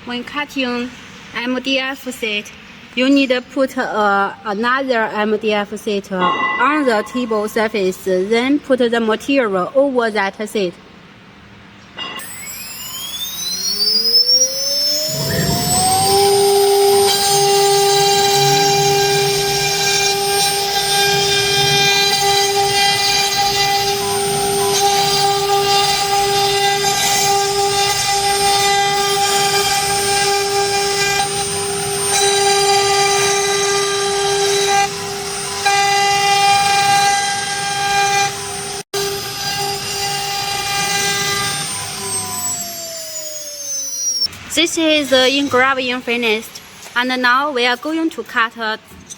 When cutting MDF sheet, you need to put another MDF sheet on the table surface, then put the material over that sheet. This is the engraving finished, and now we are going to cut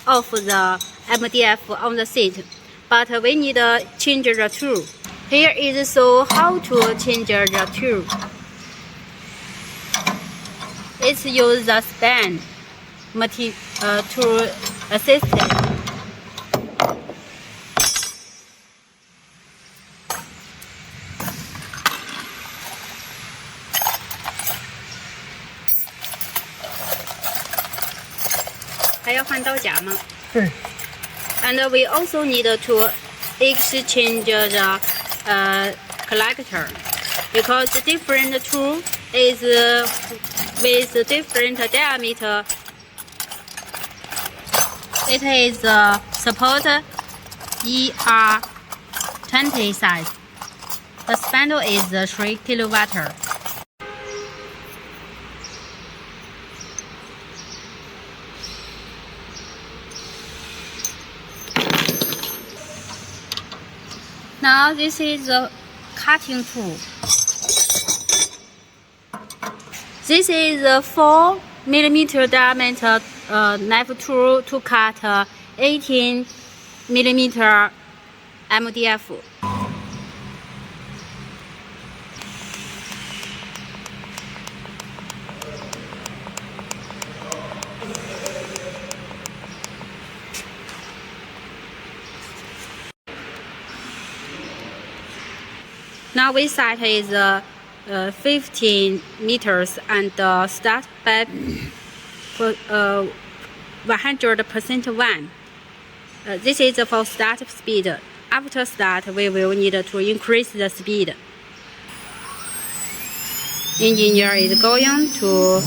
off the MDF on the sheet, but we need to change the tool. Here is so how to change the tool. It's use the span tool assistant.还要换刀夹吗？对。And we also need to exchange the collector because different tool is with different diameter. It is support ER20 size. The spindle is 3 kilowatt. Now this is the cutting tool. This is a 4 mm diameter knife tool to cut 18 mm MDF. Now we set is 15 meters and start by 100% one. This is for start speed. After start, we will need to increase the speed. Engineer is going to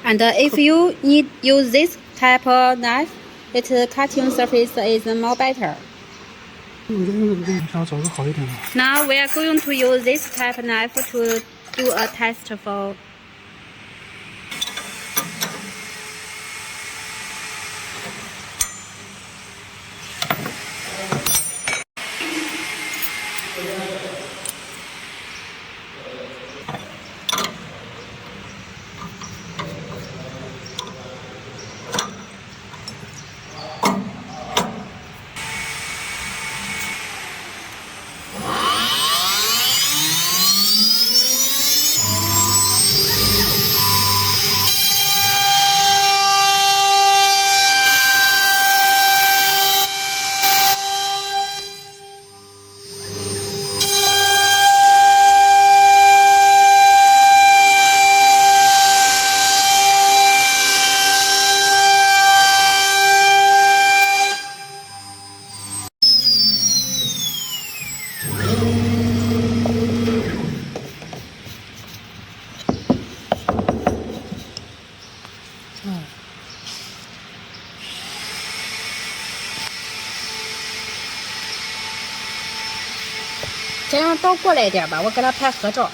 And if you need use this type of knife, its cutting surface is more better. Now we are going to use this type of knife to do a test for.这样倒过来一点吧，我给他拍合照。